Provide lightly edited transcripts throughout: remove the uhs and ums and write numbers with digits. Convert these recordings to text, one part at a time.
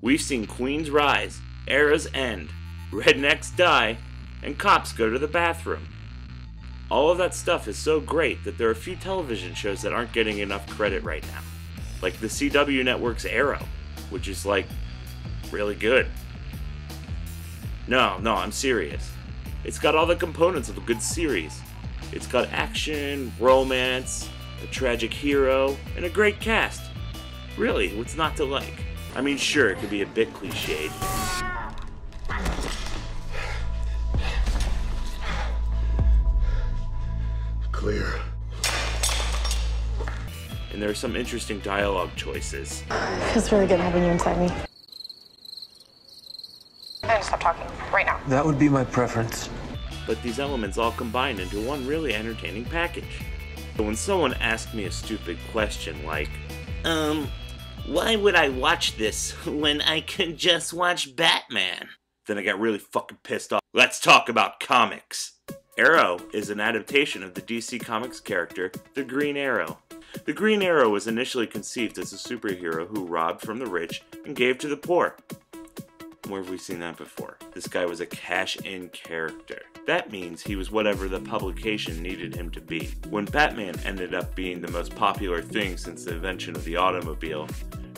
We've seen queens rise, eras end, rednecks die, and cops go to the bathroom. All of that stuff is so great that there are a few television shows that aren't getting enough credit right now. Like the CW network's Arrow, which is like, really good. No, I'm serious. It's got all the components of a good series. It's got action, romance, a tragic hero, and a great cast. Really, what's not to like? I mean, sure, it could be a bit cliched. Clear. And there are some interesting dialogue choices. It feels really good having you inside me. I need to stop talking right now. That would be my preference. But these elements all combine into one really entertaining package. So when someone asks me a stupid question like, why would I watch this when I can just watch Batman? Then I get really fucking pissed off. Let's talk about comics. Arrow is an adaptation of the DC Comics character, the Green Arrow. The Green Arrow was initially conceived as a superhero who robbed from the rich and gave to the poor. Where have we seen that before? This guy was a cash-in character. That means he was whatever the publication needed him to be. When Batman ended up being the most popular thing since the invention of the automobile,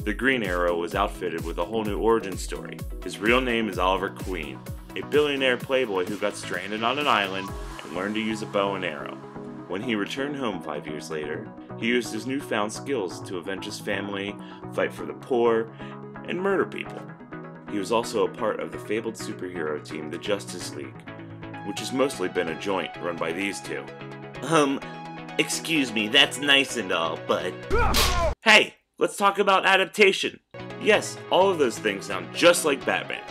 the Green Arrow was outfitted with a whole new origin story. His real name is Oliver Queen, a billionaire playboy who got stranded on an island and learned to use a bow and arrow. When he returned home 5 years later, he used his newfound skills to avenge his family, fight for the poor, and murder people. He was also a part of the fabled superhero team, the Justice League, which has mostly been a joint run by these two. Excuse me, that's nice and all, but... Hey, let's talk about adaptation. Yes, all of those things sound just like Batman.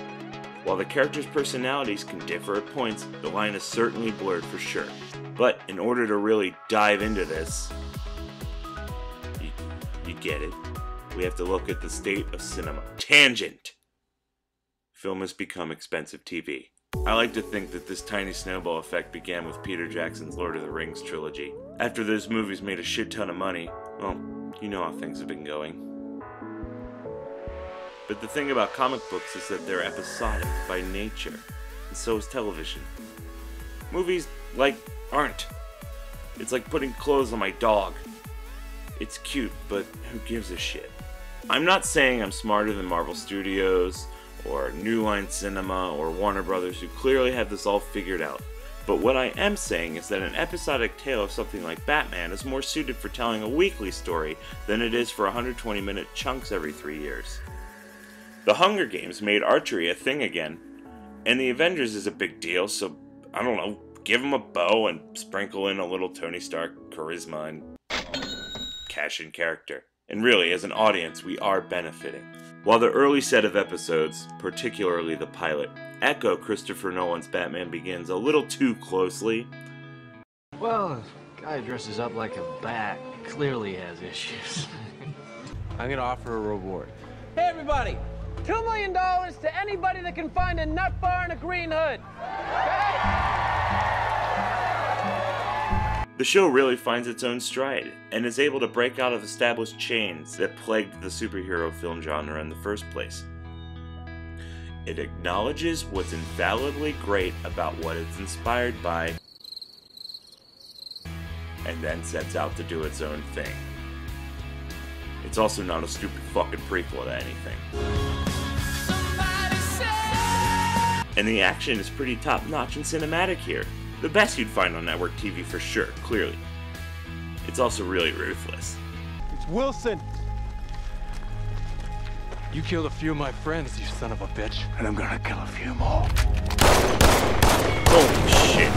While the characters' personalities can differ at points, the line is certainly blurred for sure. But in order to really dive into this, you get it, we have to look at the state of cinema. Tangent! Film has become expensive TV. I like to think that this tiny snowball effect began with Peter Jackson's Lord of the Rings trilogy. After those movies made a shit ton of money, well, you know how things have been going. But the thing about comic books is that they're episodic by nature, and so is television. Movies, aren't. It's like putting clothes on my dog. It's cute, but who gives a shit? I'm not saying I'm smarter than Marvel Studios, or New Line Cinema, or Warner Brothers, who clearly have this all figured out. But what I am saying is that an episodic tale of something like Batman is more suited for telling a weekly story than it is for 120-minute chunks every 3 years. The Hunger Games made archery a thing again, and the Avengers is a big deal, so, I don't know, give them a bow and sprinkle in a little Tony Stark charisma and cash in character. And really, as an audience, we are benefiting. While the early set of episodes, particularly the pilot, echo Christopher Nolan's Batman Begins a little too closely. Well, a guy dresses up like a bat clearly has issues. I'm gonna offer a reward. Hey everybody, $2 million to anybody that can find a nut bar and a green hood. The show really finds its own stride, and is able to break out of established chains that plagued the superhero film genre in the first place. It acknowledges what's infallibly great about what it's inspired by, and then sets out to do its own thing. It's also not a stupid fucking prequel to anything. And the action is pretty top-notch and cinematic here. The best you'd find on network TV for sure, clearly. It's also really ruthless. It's Wilson! You killed a few of my friends, you son of a bitch. And I'm gonna kill a few more. Holy shit.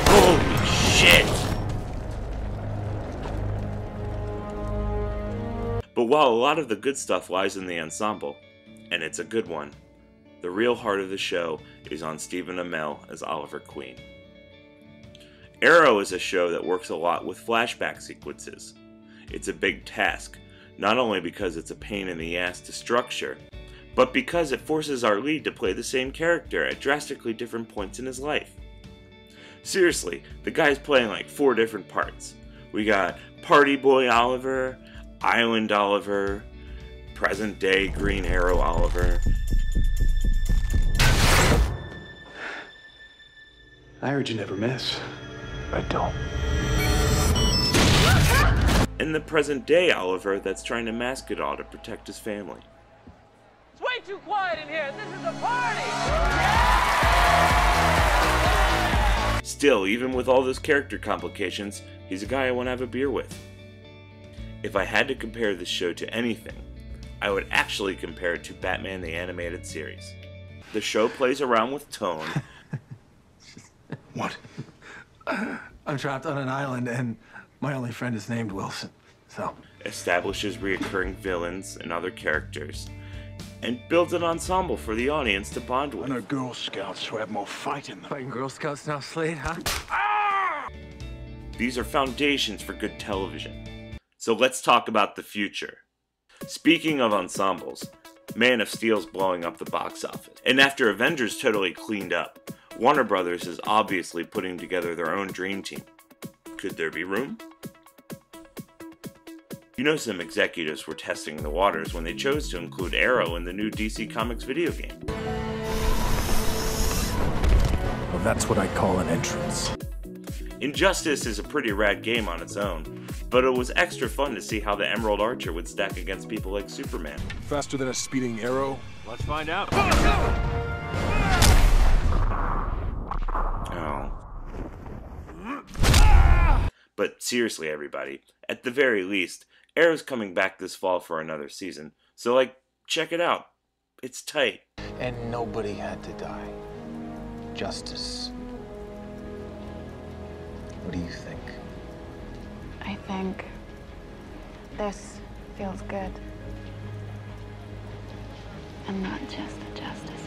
Holy shit! But while a lot of the good stuff lies in the ensemble, and it's a good one, the real heart of the show is on Stephen Amell as Oliver Queen. Arrow is a show that works a lot with flashback sequences. It's a big task, not only because it's a pain in the ass to structure, but because it forces our lead to play the same character at drastically different points in his life. Seriously, the guy's playing like 4 different parts. We got Party Boy Oliver, Island Oliver, present-day Green Arrow Oliver. I heard you never miss. I don't. And the present-day Oliver that's trying to mask it all to protect his family. It's way too quiet in here. This is a party. Still, even with all those character complications, he's a guy I want to have a beer with. If I had to compare this show to anything, I would actually compare it to Batman the Animated Series. The show plays around with tone. What? I'm trapped on an island and my only friend is named Wilson, so... Establishes reoccurring villains and other characters, and builds an ensemble for the audience to bond with. I know Girl Scouts who have more fight in them. Fighting Girl Scouts now, Slade, huh? These are foundations for good television. So let's talk about the future. Speaking of ensembles, Man of Steel's blowing up the box office. And after Avengers totally cleaned up, Warner Brothers is obviously putting together their own dream team. Could there be room? You know, some executives were testing the waters when they chose to include Arrow in the new DC Comics video game. Well, that's what I call an entrance. Injustice is a pretty rad game on its own, but it was extra fun to see how the Emerald Archer would stack against people like Superman. Faster than a speeding arrow? Let's find out. Oh. But seriously, everybody, at the very least, Arrow's coming back this fall for another season, so like, check it out. It's tight. And nobody had to die. Justice. What do you think? I think this feels good. And not just the justice.